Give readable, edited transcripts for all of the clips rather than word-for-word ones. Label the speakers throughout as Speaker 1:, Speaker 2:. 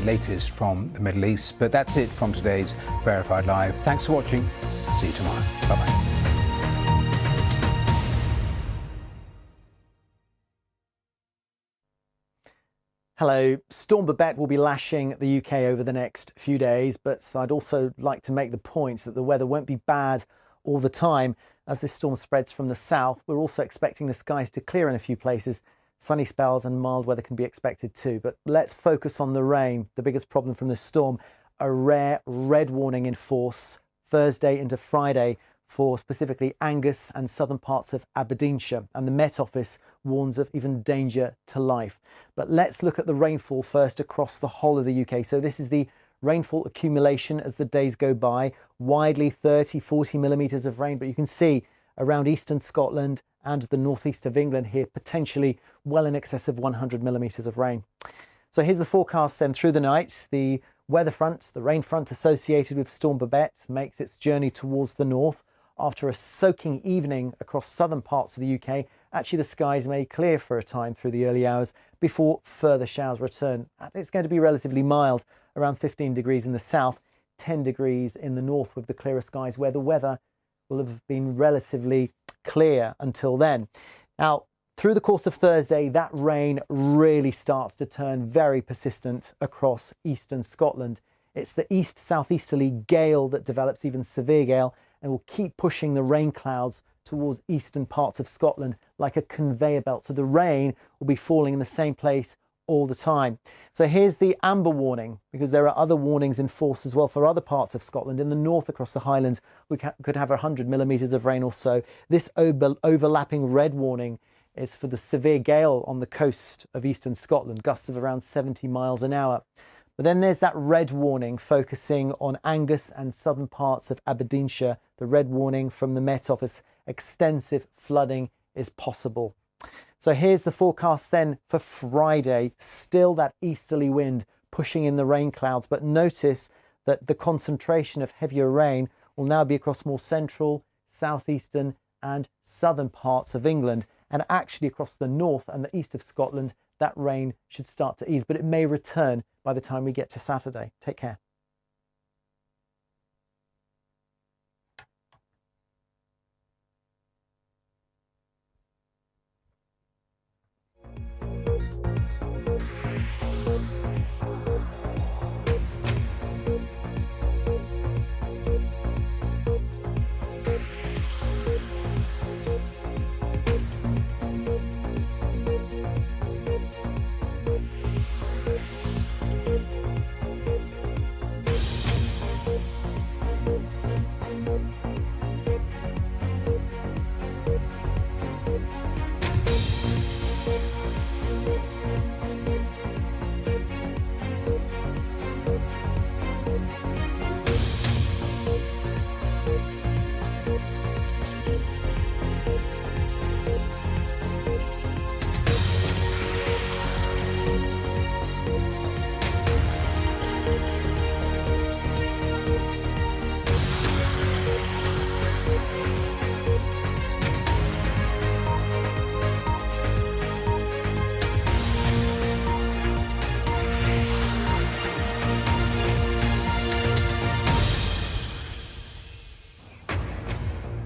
Speaker 1: latest from the Middle East. But that's it from today's Verified Live. Thanks for watching. See you tomorrow. Bye-bye.
Speaker 2: Hello. Storm Babette will be lashing the UK over the next few days, but I'd also like to make the point that the weather won't be bad all the time. As this storm spreads from the south, we're also expecting the skies to clear in a few places. Sunny spells and mild weather can be expected too. But let's focus on the rain. The biggest problem from this storm, a rare red warning in force Thursday into Friday for specifically Angus and southern parts of Aberdeenshire, and the Met Office warns of even danger to life. But let's look at the rainfall first across the whole of the UK. So this is the rainfall accumulation as the days go by, widely 30-40 millimetres of rain, but you can see around eastern Scotland and the northeast of England here potentially well in excess of 100 millimetres of rain. So here's the forecast then through the night. The weather front, the rain front associated with Storm Babette, makes its journey towards the north. After a soaking evening across southern parts of the UK, actually the skies may clear for a time through the early hours before further showers return. It's going to be relatively mild, around 15 degrees in the south, 10 degrees in the north with the clearer skies, where the weather will have been relatively clear until then. Now, through the course of Thursday, that rain really starts to turn very persistent across eastern Scotland. It's the east-southeasterly gale that develops, even severe gale, and will keep pushing the rain clouds towards eastern parts of Scotland like a conveyor belt. So the rain will be falling in the same place all the time. So here's the amber warning, because there are other warnings in force as well for other parts of Scotland. In the north across the Highlands, we could have 100 millimetres of rain or so. This overlapping red warning is for the severe gale on the coast of eastern Scotland, gusts of around 70 miles an hour. But then there's that red warning focusing on Angus and southern parts of Aberdeenshire. The red warning from the Met Office, extensive flooding is possible. So here's the forecast then for Friday. Still that easterly wind pushing in the rain clouds, but notice that the concentration of heavier rain will now be across more central, southeastern and southern parts of England, and actually across the north and the east of Scotland. That rain should start to ease, but it may return by the time we get to Saturday. Take care.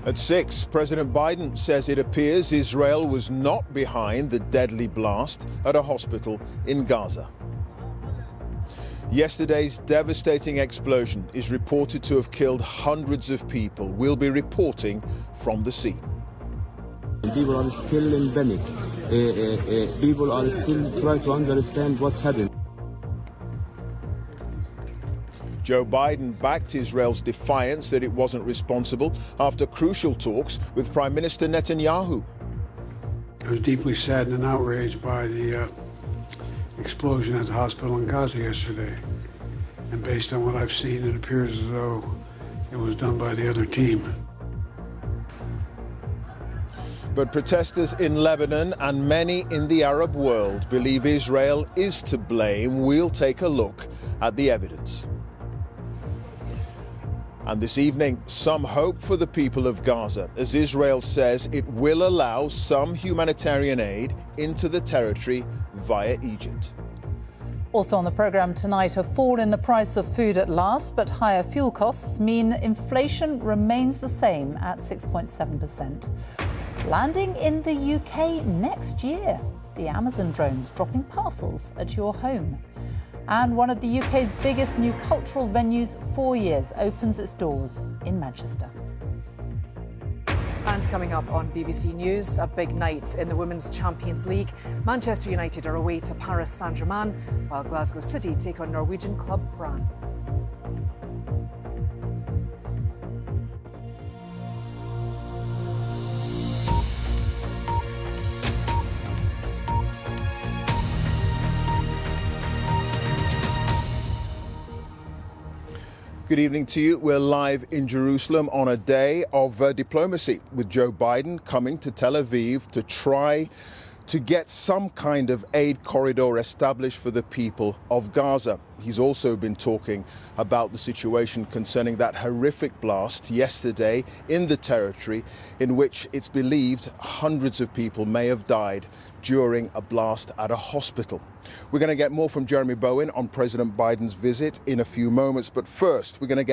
Speaker 3: At 6, President Biden says it appears Israel was not behind the deadly blast at a hospital in Gaza. Yesterday's devastating explosion is reported to have killed hundreds of people. We'll be reporting from the scene.
Speaker 4: People are still in panic. People are still trying to understand what's happening.
Speaker 3: Joe Biden backed Israel's defiance that it wasn't responsible after crucial talks with Prime Minister Netanyahu.
Speaker 5: I was deeply saddened and outraged by the explosion at the hospital in Gaza yesterday. And based on what I've seen, it appears as though it was done by the other team.
Speaker 3: But protesters in Lebanon and many in the Arab world believe Israel is to blame. We'll take a look at the evidence. And this evening, some hope for the people of Gaza, as Israel says it will allow some humanitarian aid into the territory via Egypt.
Speaker 6: Also on the programme tonight, a fall in the price of food at last, but higher fuel costs mean inflation remains the same at 6.7%. Landing in the UK next year, the Amazon drones dropping parcels at your home. And one of the UK's biggest new cultural venues, 4 years, opens its doors in Manchester.
Speaker 7: And coming up on BBC News, a big night in the Women's Champions League. Manchester United are away to Paris Saint-Germain, while Glasgow City take on Norwegian club Brann.
Speaker 3: Good evening to you. We're live in Jerusalem on a day of diplomacy, with Joe Biden coming to Tel Aviv to try to get some kind of aid corridor established for the people of Gaza. He's also been talking about the situation concerning that horrific blast yesterday in the territory, in which it's believed hundreds of people may have died during a blast at a hospital. We're going to get more from Jeremy Bowen on President Biden's visit in a few moments, but first we're going to get